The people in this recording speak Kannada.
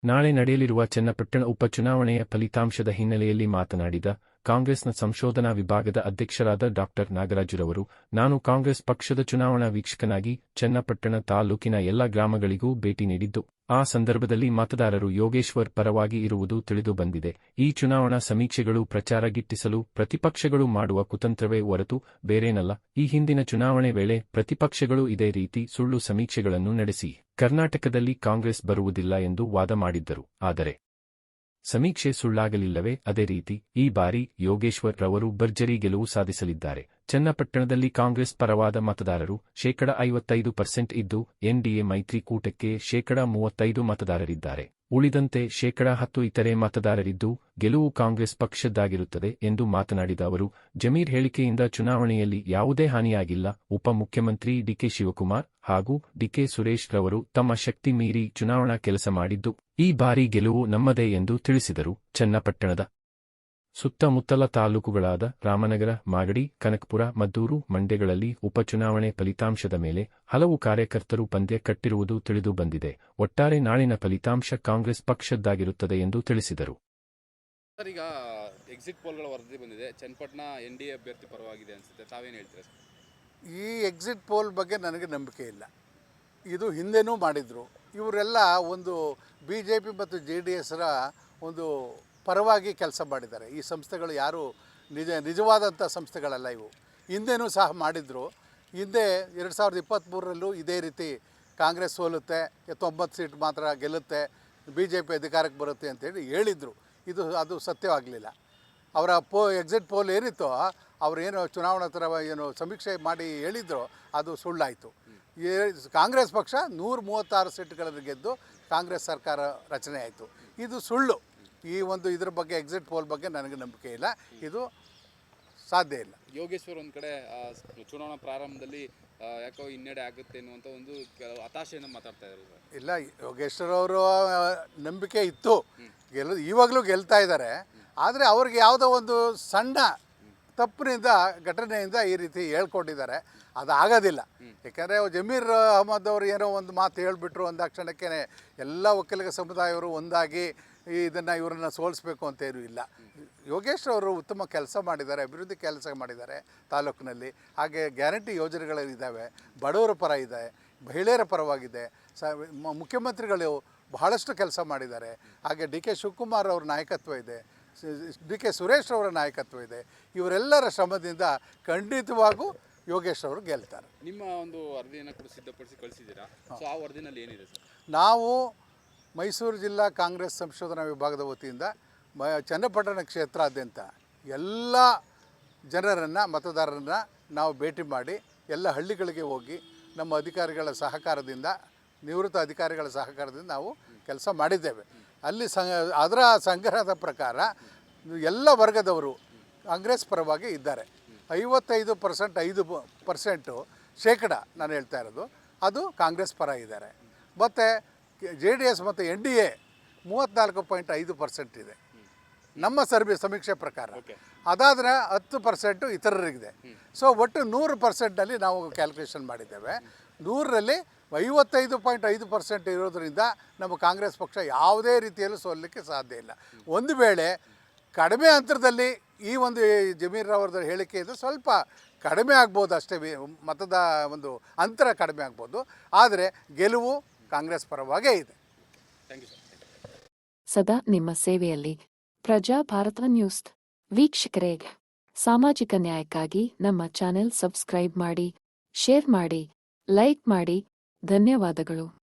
ನಾಳೆ ನಡೆಯಲಿರುವ ಚನ್ನಪಟ್ಟಣ ಉಪಚುನಾವಣೆಯ ಫಲಿತಾಂಶದ ಹಿನ್ನೆಲೆಯಲ್ಲಿ ಮಾತನಾಡಿದ ಕಾಂಗ್ರೆಸ್ನ ಸಂಶೋಧನಾ ವಿಭಾಗದ ಅಧ್ಯಕ್ಷರಾದ ಡಾ. ನಾಗರಾಜುರವರು, ನಾನು ಕಾಂಗ್ರೆಸ್ ಪಕ್ಷದ ಚುನಾವಣಾ ವೀಕ್ಷಕನಾಗಿ ಚನ್ನಪಟ್ಟಣ ತಾಲೂಕಿನ ಎಲ್ಲ ಗ್ರಾಮಗಳಿಗೂ ಭೇಟಿ ನೀಡಿದ್ದು, ಆ ಸಂದರ್ಭದಲ್ಲಿ ಮತದಾರರು ಯೋಗೇಶ್ವರ್ ಪರವಾಗಿ ಇರುವುದು ತಿಳಿದುಬಂದಿದೆ. ಈ ಚುನಾವಣಾ ಸಮೀಕ್ಷೆಗಳು ಪ್ರಚಾರ ಗಿಟ್ಟಿಸಲು ಪ್ರತಿಪಕ್ಷಗಳು ಮಾಡುವ ಕುತಂತ್ರವೇ ಹೊರತು ಬೇರೇನಲ್ಲ. ಈ ಹಿಂದಿನ ಚುನಾವಣೆ ವೇಳೆ ಪ್ರತಿಪಕ್ಷಗಳು ಇದೇ ರೀತಿ ಸುಳ್ಳು ಸಮೀಕ್ಷೆಗಳನ್ನು ನಡೆಸಿ ಕರ್ನಾಟಕದಲ್ಲಿ ಕಾಂಗ್ರೆಸ್ ಬರುವುದಿಲ್ಲ ಎಂದು ವಾದ ಮಾಡಿದ್ದರು. ಆದರೆ ಸಮೀಕ್ಷೆ ಸುಳ್ಳಾಗಲಿಲ್ಲವೇ? ಅದೇ ರೀತಿ ಈ ಬಾರಿ ಯೋಗೇಶ್ವರ್ ರವರು ಭರ್ಜರಿ ಗೆಲುವು ಸಾಧಿಸಲಿದ್ದಾರೆ. ಚನ್ನಪಟ್ಟಣದಲ್ಲಿ ಕಾಂಗ್ರೆಸ್ ಪರವಾದ ಮತದಾರರು 55% ಇದ್ದು, ಎನ್ಡಿಎ ಮೈತ್ರಿಕೂಟಕ್ಕೆ 35% ಮತದಾರರಿದ್ದಾರೆ. ಉಳಿದಂತೆ 10% ಇತರೆ ಮತದಾರರಿದ್ದು, ಗೆಲುವು ಕಾಂಗ್ರೆಸ್ ಪಕ್ಷದ್ದಾಗಿರುತ್ತದೆ ಎಂದು ಮಾತನಾಡಿದ ಅವರು, ಜಮೀರ್ ಹೇಳಿಕೆಯಿಂದ ಚುನಾವಣೆಯಲ್ಲಿ ಯಾವುದೇ ಹಾನಿಯಾಗಿಲ್ಲ. ಉಪಮುಖ್ಯಮಂತ್ರಿ ಡಿಕೆ ಶಿವಕುಮಾರ್ ಹಾಗೂ ಡಿಕೆ ಸುರೇಶ್ ರವರು ತಮ್ಮ ಶಕ್ತಿ ಮೀರಿ ಚುನಾವಣಾ ಕೆಲಸ ಮಾಡಿದ್ದು, ಈ ಬಾರಿ ಗೆಲುವು ನಮ್ಮದೇ ಎಂದು ತಿಳಿಸಿದರು. ಚನ್ನಪಟ್ಟಣದ ಸುತ್ತಮುತ್ತಲ ತಾಲೂಕುಗಳಾದ ರಾಮನಗರ, ಮಾಗಡಿ, ಕನಕಪುರ, ಮದ್ದೂರು, ಮಂಡ್ಯಗಳಲ್ಲಿ ಉಪಚುನಾವಣೆ ಫಲಿತಾಂಶದ ಮೇಲೆ ಹಲವು ಕಾರ್ಯಕರ್ತರು ಪಂದ್ಯ ಕಟ್ಟಿರುವುದು ತಿಳಿದುಬಂದಿದೆ. ಒಟ್ಟಾರೆ ನಾಳಿನ ಫಲಿತಾಂಶ ಕಾಂಗ್ರೆಸ್ ಪಕ್ಷದ್ದಾಗಿರುತ್ತದೆ ಎಂದು ತಿಳಿಸಿದರು. ಸರ್, ಈಗ ಎಕ್ಸಿಟ್ ಪೋಲ್ಗಳ ವರದಿ ಬಂದಿದೆ. ಚನ್ನಪಟ್ಟಣ ಎನ್ಡಿಎ ಅಭ್ಯರ್ಥಿ ಪರವಾಗಿದೆ ಅನ್ಸುತ್ತೆ. ತಾವೇನು ಹೇಳ್ತೀರಾ ಸರ್? ಈ ಎಕ್ಸಿಟ್ ಪೋಲ್ ಬಗ್ಗೆ ನನಗೆ ನಂಬಿಕೆ ಇಲ್ಲ. ಇದು ಹಿಂದೆನೂ ಮಾಡಿದರು. ಇವರೆಲ್ಲ ಒಂದು BJP ಮತ್ತು JDS ಒಂದು ಪರವಾಗಿ ಕೆಲಸ ಮಾಡಿದ್ದಾರೆ. ಈ ಸಂಸ್ಥೆಗಳು ಯಾರು ನಿಜವಾದಂಥ ಸಂಸ್ಥೆಗಳಲ್ಲ ಇವು. ಹಿಂದೆನೂ ಸಹ ಮಾಡಿದರು. ಹಿಂದೆ 2023ರಲ್ಲೂ ಇದೇ ರೀತಿ ಕಾಂಗ್ರೆಸ್ ಸೋಲುತ್ತೆ, 90 ಸೀಟ್ ಮಾತ್ರ ಗೆಲ್ಲುತ್ತೆ, BJP ಅಧಿಕಾರಕ್ಕೆ ಬರುತ್ತೆ ಅಂತೇಳಿ ಹೇಳಿದರು. ಅದು ಸತ್ಯವಾಗಲಿಲ್ಲ. ಅವರ ಎಕ್ಸಿಟ್ ಪೋಲ್ ಏನಿತ್ತೋ, ಅವರೇನು ಚುನಾವಣಾ ಥರ ಏನು ಸಮೀಕ್ಷೆ ಮಾಡಿ ಹೇಳಿದ್ರು, ಅದು ಸುಳ್ಳಾಯಿತು. ಕಾಂಗ್ರೆಸ್ ಪಕ್ಷ 136 ಸೀಟ್ಗಳನ್ನು ಗೆದ್ದು ಕಾಂಗ್ರೆಸ್ ಸರ್ಕಾರ ರಚನೆ ಆಯಿತು. ಇದು ಸುಳ್ಳು. ಇದ್ರ ಬಗ್ಗೆ ಎಕ್ಸಿಟ್ ಪೋಲ್ ಬಗ್ಗೆ ನನಗೆ ನಂಬಿಕೆ ಇಲ್ಲ. ಇದು ಸಾಧ್ಯ ಇಲ್ಲ. ಯೋಗೇಶ್ವರ್ ಒಂದು ಕಡೆ ಚುನಾವಣಾ ಪ್ರಾರಂಭದಲ್ಲಿ ಯಾಕೋ ಹಿನ್ನಡೆ ಆಗುತ್ತೆ ಅನ್ನುವಂಥ ಒಂದು ಹತಾಶೆಯನ್ನು ಮಾತಾಡ್ತಾ ಇದ್ದಾರೆ. ಇಲ್ಲ, ಯೋಗೇಶ್ವರ್ ಅವರು ನಂಬಿಕೆ ಇತ್ತು, ಇವಾಗಲೂ ಗೆಲ್ತಾ ಇದ್ದಾರೆ. ಆದರೆ ಅವ್ರಿಗೆ ಯಾವುದೋ ಒಂದು ಸಣ್ಣ ತಪ್ಪಿನಿಂದ ಘಟನೆಯಿಂದ ಈ ರೀತಿ ಹೇಳ್ಕೊಂಡಿದ್ದಾರೆ. ಅದು ಆಗೋದಿಲ್ಲ. ಯಾಕೆಂದರೆ ಜಮೀರ್ ಅಹಮದ್ ಅವರು ಏನೋ ಒಂದು ಮಾತು ಹೇಳಿಬಿಟ್ರು, ಅಂದಾಕ್ಷಣಕ್ಕೆ ಎಲ್ಲ ಒಕ್ಕಲಿಗ ಸಮುದಾಯವರು ಒಂದಾಗಿ ಇವ್ರನ್ನ ಸೋಲಿಸ್ಬೇಕು ಅಂತೇನೂ ಇಲ್ಲ. ಯೋಗೇಶ್ ಅವರು ಉತ್ತಮ ಕೆಲಸ ಮಾಡಿದ್ದಾರೆ, ಅಭಿವೃದ್ಧಿ ಕೆಲಸ ಮಾಡಿದ್ದಾರೆ ತಾಲೂಕಿನಲ್ಲಿ. ಹಾಗೆ ಗ್ಯಾರಂಟಿ ಯೋಜನೆಗಳಿದ್ದಾವೆ, ಬಡವರ ಪರ ಇದೆ, ಮಹಿಳೆಯರ ಪರವಾಗಿದೆ. ಮುಖ್ಯಮಂತ್ರಿಗಳು ಬಹಳಷ್ಟು ಕೆಲಸ ಮಾಡಿದ್ದಾರೆ. ಹಾಗೆ DK ಶಿವಕುಮಾರ್ ಅವ್ರ ನಾಯಕತ್ವ ಇದೆ, DK ಸುರೇಶ್ ಅವರ ನಾಯಕತ್ವ ಇದೆ. ಇವರೆಲ್ಲರ ಶ್ರಮದಿಂದ ಖಂಡಿತವಾಗೂ ಯೋಗೇಶ್ ಅವರು ಗೆಲ್ತಾರೆ. ನಿಮ್ಮ ಒಂದು ವರದಿಯನ್ನು ಕೂಡ ಸಿದ್ಧಪಡಿಸಿ ಕಳಿಸಿದ್ದೀರಾ. ಸೊ ಆ ವರದಿನಲ್ಲಿ ಏನಿದೆ ಸರ್? ನಾವು ಮೈಸೂರು ಜಿಲ್ಲಾ ಕಾಂಗ್ರೆಸ್ ಸಂಶೋಧನಾ ವಿಭಾಗದ ವತಿಯಿಂದ ಚನ್ನಪಟ್ಟಣ ಕ್ಷೇತ್ರಾದ್ಯಂತ ಎಲ್ಲ ಜನರನ್ನು, ಮತದಾರರನ್ನು ನಾವು ಭೇಟಿ ಮಾಡಿ ಎಲ್ಲ ಹಳ್ಳಿಗಳಿಗೆ ಹೋಗಿ ನಮ್ಮ ಅಧಿಕಾರಿಗಳ ಸಹಕಾರದಿಂದ, ನಿವೃತ್ತ ಅಧಿಕಾರಿಗಳ ಸಹಕಾರದಿಂದ ನಾವು ಕೆಲಸ ಮಾಡಿದ್ದೇವೆ. ಅಲ್ಲಿ ಅದರ ಸಂಗ್ರಹದ ಪ್ರಕಾರ ಎಲ್ಲ ವರ್ಗದವರು ಕಾಂಗ್ರೆಸ್ ಪರವಾಗಿ ಇದ್ದಾರೆ. 55% 5% ಶೇಕಡ ನಾನು ಹೇಳ್ತಾ ಇರೋದು, ಅದು ಕಾಂಗ್ರೆಸ್ ಪರ ಇದ್ದಾರೆ. ಮತ್ತು JDS ಮತ್ತು NDA 34.5% ಇದೆ ನಮ್ಮ ಸಮೀಕ್ಷೆ ಪ್ರಕಾರ. ಅದಾದರೆ 10% ಇತರರಿಗಿದೆ. ಸೊ ಒಟ್ಟು 100%ನಲ್ಲಿ ನಾವು ಕ್ಯಾಲ್ಕುಲೇಷನ್ ಮಾಡಿದ್ದೇವೆ. 100ರಲ್ಲಿ 55.5% ಇರೋದರಿಂದ ನಮ್ಮ ಕಾಂಗ್ರೆಸ್ ಪಕ್ಷ ಯಾವುದೇ ರೀತಿಯಲ್ಲೂ ಸೋಲಲಿಕ್ಕೆ ಸಾಧ್ಯ ಇಲ್ಲ. ಒಂದು ವೇಳೆ ಕಡಿಮೆ ಅಂತರದಲ್ಲಿ ಈ ಒಂದು ಜಮೀರ್ ಅವರ ಹೇಳಿಕೆಯಿಂದ ಸ್ವಲ್ಪ ಕಡಿಮೆ ಆಗ್ಬೋದು ಅಷ್ಟೇ, ಮತದ ಒಂದು ಅಂತರ ಕಡಿಮೆ ಆಗ್ಬೋದು. ಆದರೆ ಗೆಲುವು ಕಾಂಗ್ರೆಸ್ ಪರವಾಗೇ ಇದೆ. ಸದಾ ನಿಮ್ಮ ಸೇವೆಯಲ್ಲಿ ಪ್ರಜಾ ಭಾರತ ನ್ಯೂಸ್ ವೀಕ್ಷಕರೇ, ಸಾಮಾಜಿಕ ನ್ಯಾಯಕ್ಕಾಗಿ ನಮ್ಮ ಚಾನೆಲ್ ಸಬ್ಸ್ಕ್ರೈಬ್ ಮಾಡಿ, ಶೇರ್ ಮಾಡಿ, ಲೈಕ್ ಮಾಡಿ. ಧನ್ಯವಾದಗಳು.